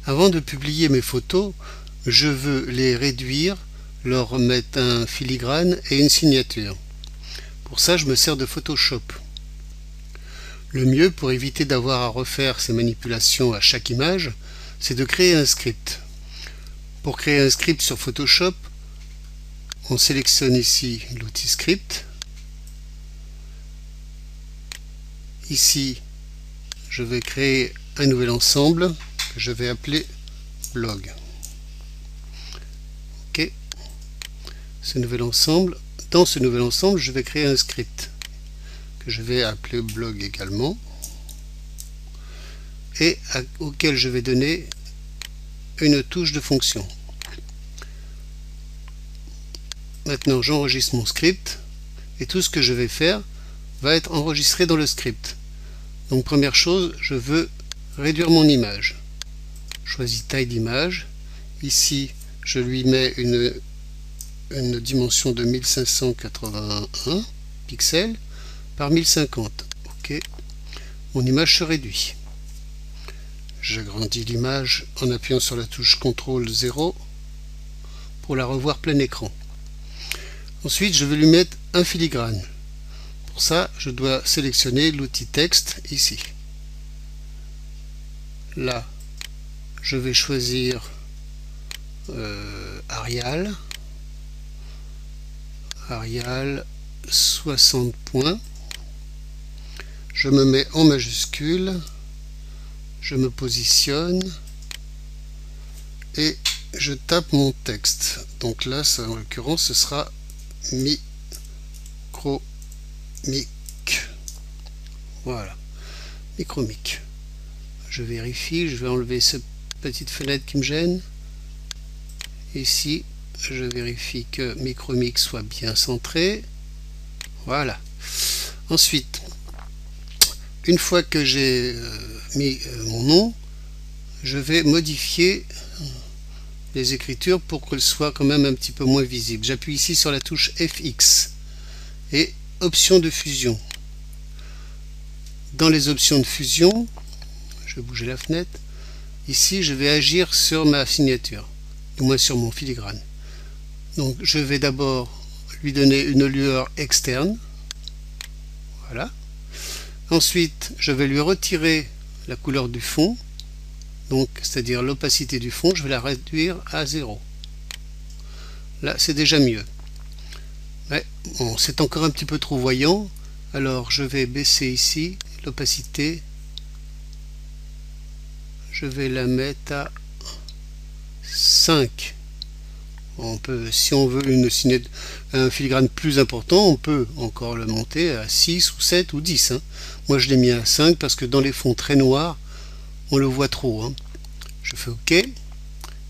Avant de publier mes photos, je veux les réduire, leur mettre un filigrane et une signature. Pour ça, je me sers de Photoshop. Le mieux pour éviter d'avoir à refaire ces manipulations à chaque image, c'est de créer un script. Pour créer un script sur Photoshop, on sélectionne ici l'outil script. Ici, je vais créer un nouvel ensemble que je vais appeler blog. Ok. Dans ce nouvel ensemble, je vais créer un script que je vais appeler blog également et auquel je vais donner une touche de fonction. Maintenant, j'enregistre mon script et tout ce que je vais faire va être enregistré dans le script. Donc première chose, je veux réduire mon image. Je choisis taille d'image. Ici, je lui mets une dimension de 1581 pixels par 1050. Ok. Mon image se réduit. J'agrandis l'image en appuyant sur la touche CTRL 0 pour la revoir plein écran. Ensuite, je vais lui mettre un filigrane. Pour ça, je dois sélectionner l'outil texte ici. Là, je vais choisir Arial 60 points. Je me mets en majuscule, je me positionne et je tape mon texte. Donc là, en l'occurrence, ce sera micromic. Voilà, micromic. Je vérifie, je vais enlever cette petite fenêtre qui me gêne. Ici, je vérifie que micromic soit bien centré. Voilà. Ensuite, une fois que j'ai mis mon nom, je vais modifier les écritures pour qu'elles soient quand même un petit peu moins visibles. J'appuie ici sur la touche FX et options de fusion. Dans les options de fusion, je vais bouger la fenêtre. Ici, je vais agir sur ma signature, du moins sur mon filigrane. Donc, je vais d'abord lui donner une lueur externe. Voilà. Ensuite, je vais lui retirer la couleur du fond, donc c'est-à-dire l'opacité du fond, je vais la réduire à 0. Là, c'est déjà mieux. Mais bon, c'est encore un petit peu trop voyant, alors je vais baisser ici l'opacité. Je vais la mettre à 5. On peut, si on veut un filigrane plus important, on peut encore le monter à 6 ou 7 ou 10. Hein. Moi, je l'ai mis à 5 parce que dans les fonds très noirs, on le voit trop. Hein. Je fais OK.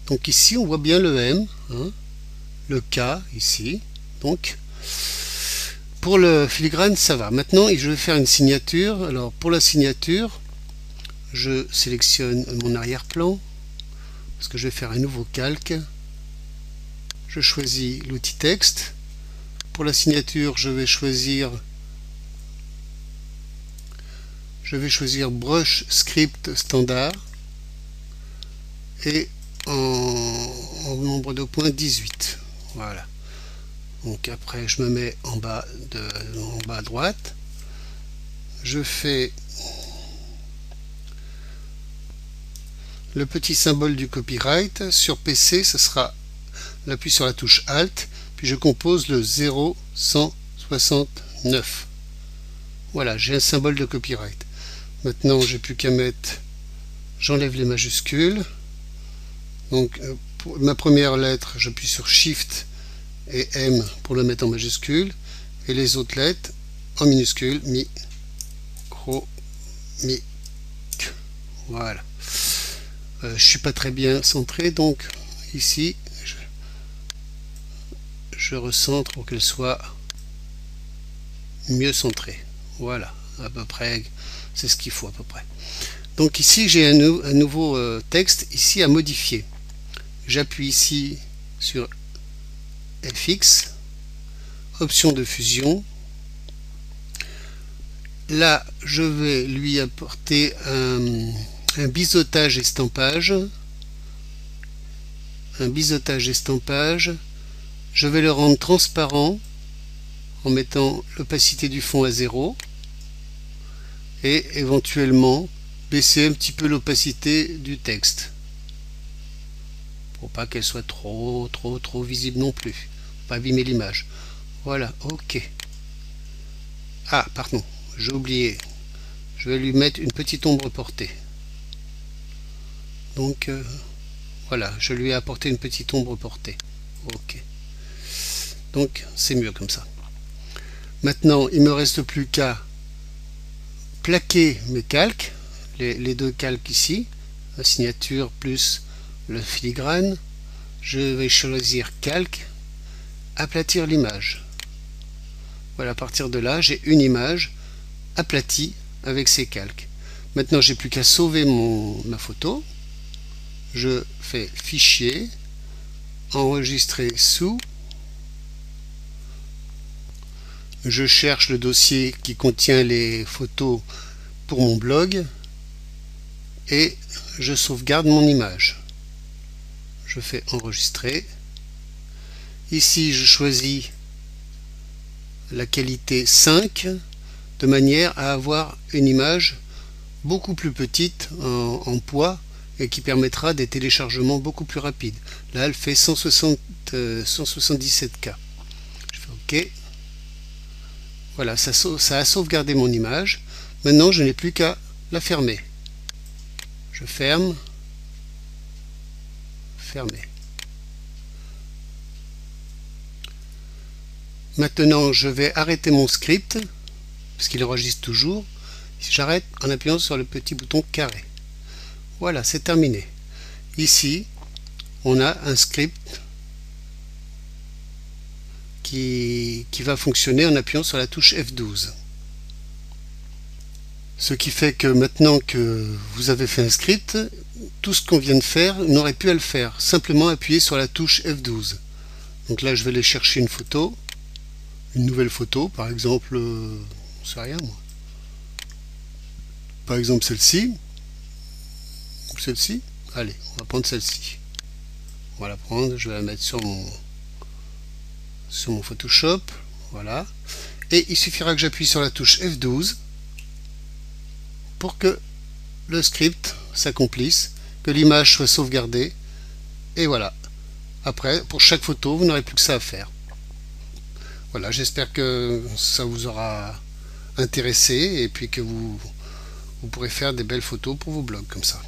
Donc ici, on voit bien le M, hein, le K ici. Donc, pour le filigrane, ça va. Maintenant, je vais faire une signature. Alors, pour la signature, je sélectionne mon arrière-plan parce que je vais faire un nouveau calque. Je choisis l'outil texte. Pour la signature, je vais choisir Brush Script Standard et en nombre de points 18. Voilà. Donc après, je me mets en bas à droite. Je fais le petit symbole du copyright. Sur PC, ce sera l'appui sur la touche Alt, puis je compose le 0169. Voilà, j'ai un symbole de copyright. Maintenant, j'ai plus qu'à mettre, j'enlève les majuscules. Donc, pour ma première lettre, j'appuie sur Shift et M pour le mettre en majuscule, et les autres lettres en minuscule, micro, mic. Voilà. Je suis pas très bien centré, donc ici, je recentre pour qu'elle soit mieux centrée. Voilà, à peu près, c'est ce qu'il faut à peu près. Donc ici, j'ai un nouveau texte ici à modifier. J'appuie ici sur FX, option de fusion. Là, je vais lui apporter un biseautage estampage. un biseautage estampage. Je vais le rendre transparent en mettant l'opacité du fond à 0 et éventuellement baisser un petit peu l'opacité du texte pour pas qu'elle soit trop visible non plus, pas abîmer l'image. Voilà, ok. Ah, pardon, j'ai oublié. Je vais lui mettre une petite ombre portée. Donc voilà, je lui ai apporté une petite ombre portée. Ok. Donc c'est mieux comme ça. Maintenant, il me reste plus qu'à plaquer mes calques, les deux calques ici, la signature plus le filigrane. Je vais choisir calque, aplatir l'image. Voilà, à partir de là, j'ai une image aplatie avec ces calques. Maintenant, j'ai plus qu'à sauver ma photo. Je fais fichier, enregistrer sous. Je cherche le dossier qui contient les photos pour mon blog et je sauvegarde mon image. Je fais enregistrer. Ici, je choisis la qualité 5 de manière à avoir une image beaucoup plus petite en poids et qui permettra des téléchargements beaucoup plus rapides. Là, elle fait 177K. Je fais OK. Voilà, ça a sauvegardé mon image. Maintenant, je n'ai plus qu'à la fermer. Je ferme. Fermer. Maintenant, je vais arrêter mon script, parce qu'il enregistre toujours. J'arrête en appuyant sur le petit bouton carré. Voilà, c'est terminé. Ici, on a un script qui va fonctionner en appuyant sur la touche F12. Ce qui fait que maintenant que vous avez fait un script, tout ce qu'on vient de faire, on aurait pu le faire. Simplement appuyer sur la touche F12. Donc là, je vais aller chercher une photo, une nouvelle photo, par exemple, je sais rien moi. Par exemple celle-ci. Celle-ci. Allez, on va prendre celle-ci. On va la prendre, je vais la mettre sur mon Photoshop. Voilà. Et il suffira que j'appuie sur la touche F12 pour que le script s'accomplisse, que l'image soit sauvegardée. Et voilà. Après, pour chaque photo, vous n'aurez plus que ça à faire. Voilà, j'espère que ça vous aura intéressé et puis que vous pourrez faire des belles photos pour vos blogs comme ça.